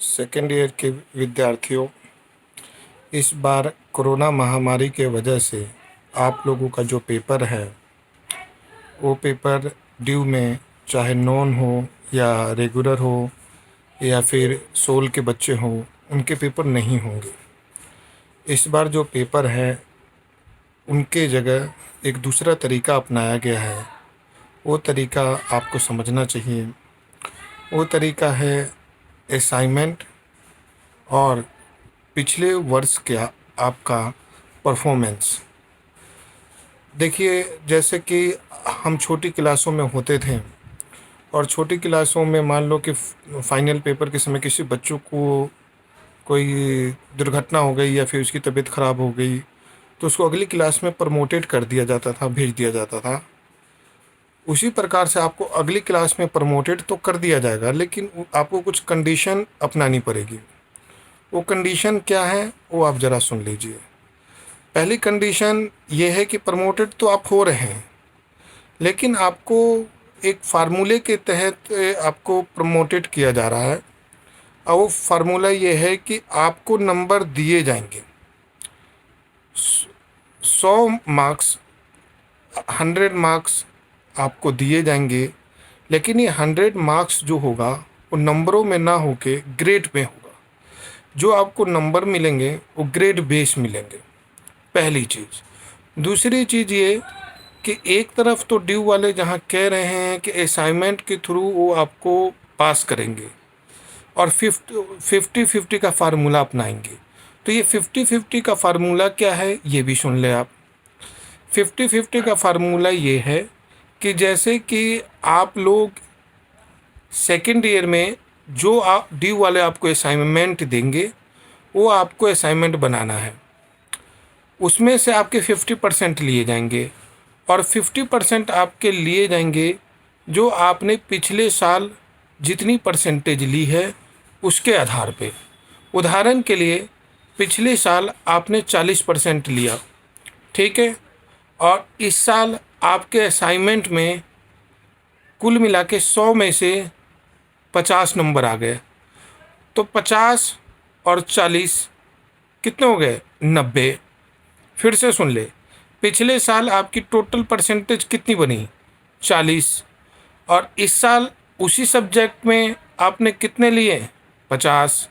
Second year के विद्यार्थियों, इस बार कोरोना महामारी के वजह से आप लोगों का जो पेपर है वो पेपर ड्यू में, चाहे नॉन हो या रेगुलर हो या फिर सोल के बच्चे हों, उनके पेपर नहीं होंगे। इस बार जो पेपर है उनके जगह एक दूसरा तरीका अपनाया गया है। वो तरीका आपको समझना चाहिए। वो तरीका है असाइनमेंट और पिछले वर्ष का आपका परफॉर्मेंस। देखिए, जैसे कि हम छोटी क्लासों में होते थे और छोटी क्लासों में मान लो कि फाइनल पेपर के समय किसी बच्चों को कोई दुर्घटना हो गई या फिर उसकी तबीयत ख़राब हो गई तो उसको अगली क्लास में प्रमोटेड कर दिया जाता था, भेज दिया जाता था। उसी प्रकार से आपको अगली क्लास में प्रमोटेड तो कर दिया जाएगा, लेकिन आपको कुछ कंडीशन अपनानी पड़ेगी। वो कंडीशन क्या है वो आप ज़रा सुन लीजिए। पहली कंडीशन ये है कि प्रमोटेड तो आप हो रहे हैं, लेकिन आपको एक फार्मूले के तहत आपको प्रमोटेड किया जा रहा है। और वो फार्मूला ये है कि आपको नंबर दिए जाएंगे 100 मार्क्स, 100 मार्क्स आपको दिए जाएंगे। लेकिन ये 100 मार्क्स जो होगा वो नंबरों में ना होके ग्रेड में होगा। जो आपको नंबर मिलेंगे वो ग्रेड बेस मिलेंगे, पहली चीज़। दूसरी चीज़ ये कि एक तरफ तो ड्यू वाले जहाँ कह रहे हैं कि असाइनमेंट के थ्रू वो आपको पास करेंगे और 50-50 का फार्मूला अपनाएंगे। तो ये 50-50 का फार्मूला क्या है ये भी सुन ले आप। 50-50 का फार्मूला ये है कि जैसे कि आप लोग सेकेंड ईयर में जो आप ड्यू वाले आपको असाइनमेंट देंगे वो आपको असाइनमेंट बनाना है। उसमें से आपके 50% लिए जाएंगे और 50% आपके लिए जाएंगे जो आपने पिछले साल जितनी परसेंटेज ली है उसके आधार पे। उदाहरण के लिए पिछले साल आपने 40% लिया, ठीक है, और इस साल आपके असाइनमेंट में कुल मिला के 100 में से 50 नंबर आ गए, तो 50 और 40 कितने हो गए? 90। फिर से सुन ले, पिछले साल आपकी टोटल परसेंटेज कितनी बनी? 40। और इस साल उसी सब्जेक्ट में आपने कितने लिए? 50।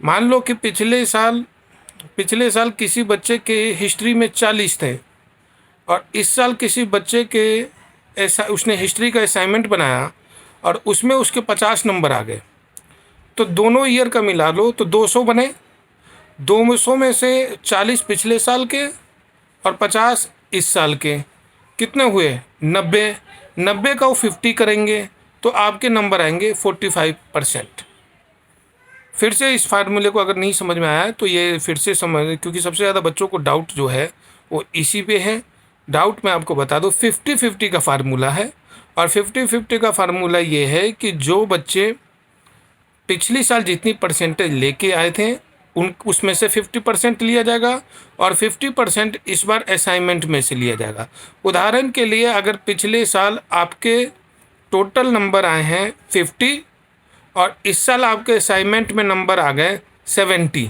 मान लो कि पिछले साल किसी बच्चे के हिस्ट्री में 40 थे और इस साल किसी बच्चे के ऐसा उसने हिस्ट्री का असाइनमेंट बनाया और उसमें उसके 50 नंबर आ गए। तो दोनों ईयर का मिला लो तो 200 बने। 200 में से 40 पिछले साल के और 50 इस साल के, कितने हुए? 90। 90 का वो 50 करेंगे तो आपके नंबर आएंगे 45%। फिर से इस फार्मूले को अगर नहीं समझ में आया तो ये फिर से समझ, क्योंकि सबसे ज़्यादा बच्चों को डाउट जो है वो इसी पे है। डाउट मैं आपको बता दूँ, 50-50 का फार्मूला है। और 50-50 का फार्मूला ये है कि जो बच्चे पिछली साल जितनी परसेंटेज लेके आए थे उसमें से 50% लिया जाएगा और 50% इस बार असाइनमेंट में से लिया जाएगा। उदाहरण के लिए अगर पिछले साल आपके टोटल नंबर आए हैं 50 और इस साल आपके असाइनमेंट में नंबर आ गए 70,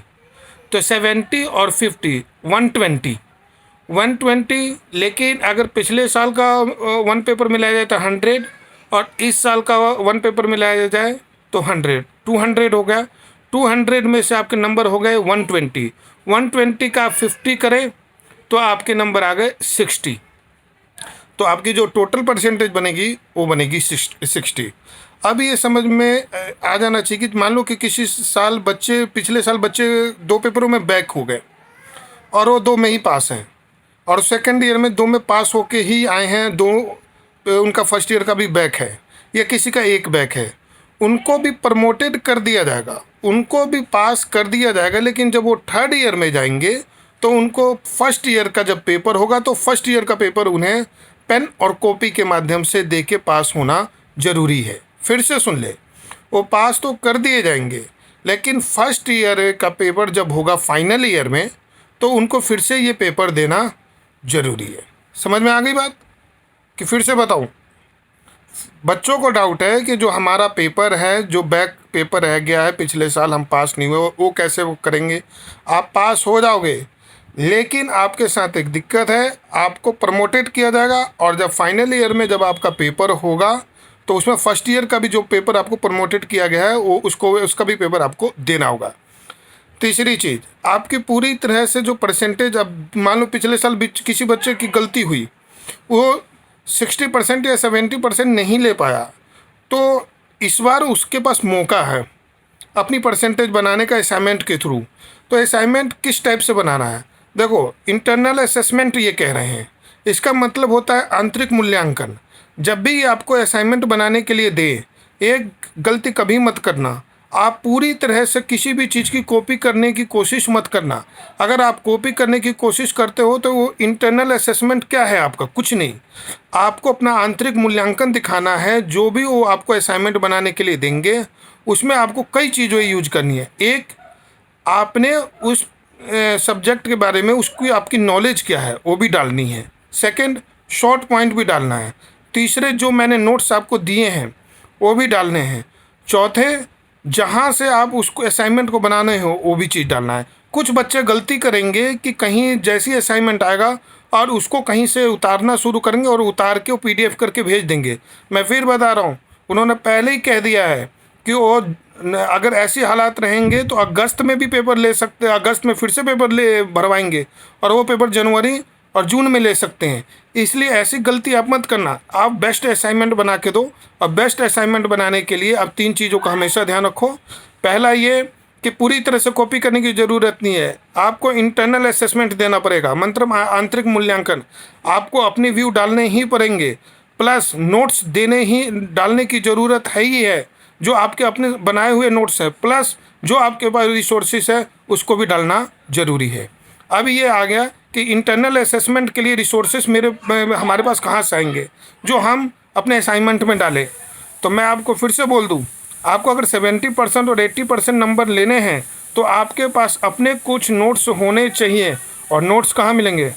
तो 70 और 50 120। लेकिन अगर पिछले साल का वन पेपर मिलाया जाए तो 100 और इस साल का वन पेपर मिलाया जाए तो 100, 200 हो गया। 200 में से आपके नंबर हो गए 120। 120 का 50 करें तो आपके नंबर आ गए 60। तो आपकी जो टोटल परसेंटेज बनेगी वो बनेगी 60। अब ये समझ में आ जाना चाहिए कि मान लो कि किसी साल बच्चे, पिछले साल बच्चे 2 पेपरों में बैक हो गए और वो 2 में ही पास हैं, और सेकेंड ईयर में 2 में पास होके ही आए हैं, 2 उनका फर्स्ट ईयर का भी बैक है या किसी का 1 बैक है, उनको भी प्रमोटेड कर दिया जाएगा, उनको भी पास कर दिया जाएगा। लेकिन जब वो थर्ड ईयर में जाएंगे तो उनको फर्स्ट ईयर का जब पेपर होगा तो फर्स्ट ईयर का पेपर उन्हें पेन और कॉपी के माध्यम से दे के पास होना ज़रूरी है। फिर से सुन ले, वो पास तो कर दिए जाएंगे, लेकिन फर्स्ट ईयर का पेपर जब होगा फाइनल ईयर में तो उनको फिर से ये पेपर देना ज़रूरी है। समझ में आ गई बात कि फिर से बताऊँ? बच्चों को डाउट है कि जो हमारा पेपर है, जो बैक पेपर रह गया है पिछले साल हम पास नहीं हुए, वो कैसे वो करेंगे। आप पास हो जाओगे, लेकिन आपके साथ एक दिक्कत है, आपको प्रमोटेड किया जाएगा और जब फाइनल ईयर में जब आपका पेपर होगा तो उसमें फर्स्ट ईयर का भी जो पेपर आपको प्रमोटेड किया गया है वो उसका भी पेपर आपको देना होगा। तीसरी चीज़, आपकी पूरी तरह से जो परसेंटेज, अब मान लो पिछले साल किसी बच्चे की गलती हुई, वो 60% या 70% नहीं ले पाया, तो इस बार उसके पास मौका है अपनी परसेंटेज बनाने का असाइनमेंट के थ्रू। तो असाइनमेंट किस टाइप से बनाना है, देखो इंटरनल असेसमेंट ये कह रहे हैं, इसका मतलब होता है आंतरिक मूल्यांकन। जब भी ये आपको असाइनमेंट बनाने के लिए दे, एक गलती कभी मत करना, आप पूरी तरह से किसी भी चीज़ की कॉपी करने की कोशिश मत करना। अगर आप कॉपी करने की कोशिश करते हो तो वो इंटरनल असेसमेंट क्या है आपका, कुछ नहीं। आपको अपना आंतरिक मूल्यांकन दिखाना है। जो भी वो आपको असाइनमेंट बनाने के लिए देंगे उसमें आपको कई चीज़ें यूज करनी है। एक, आपने उस सब्जेक्ट के बारे में उसकी आपकी नॉलेज क्या है वो भी डालनी है। सेकंड, शॉर्ट पॉइंट भी डालना है। तीसरे, जो मैंने नोट्स आपको दिए हैं वो भी डालने हैं। चौथे, जहाँ से आप उसको असाइनमेंट को बनाने हो वो भी चीज़ डालना है। कुछ बच्चे गलती करेंगे कि कहीं जैसी असाइनमेंट आएगा और उसको कहीं से उतारना शुरू करेंगे और उतार के वो PDF करके भेज देंगे। मैं फिर बता रहा हूँ, उन्होंने पहले ही कह दिया है कि वो अगर ऐसी हालात रहेंगे तो अगस्त में भी पेपर ले सकते हैं, अगस्त में फिर से पेपर ले भरवाएंगे और वो पेपर जनवरी और जून में ले सकते हैं। इसलिए ऐसी गलती आप मत करना, आप बेस्ट असाइनमेंट बना के दो। और बेस्ट असाइनमेंट बनाने के लिए आप 3 चीज़ों का हमेशा ध्यान रखो। पहला ये कि पूरी तरह से कॉपी करने की ज़रूरत नहीं है, आपको इंटरनल असेसमेंट देना पड़ेगा, मतलब आंतरिक मूल्यांकन। आपको अपने व्यू डालने ही पड़ेंगे, प्लस नोट्स डालने की ज़रूरत है ही है, जो आपके अपने बनाए हुए नोट्स हैं, प्लस जो आपके पास रिसोर्सेस है उसको भी डालना ज़रूरी है। अब ये आ गया कि इंटरनल असेसमेंट के लिए रिसोर्सेस हमारे पास कहाँ से आएंगे, जो हम अपने असाइनमेंट में डालें। तो मैं आपको फिर से बोल दूँ, आपको अगर 70% और 80% नंबर लेने हैं तो आपके पास अपने कुछ नोट्स होने चाहिए। और नोट्स कहाँ मिलेंगे,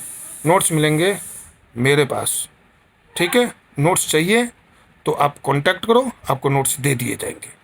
नोट्स मिलेंगे मेरे पास। ठीक है, नोट्स चाहिए तो आप कांटेक्ट करो, आपको नोट्स दे दिए जाएंगे।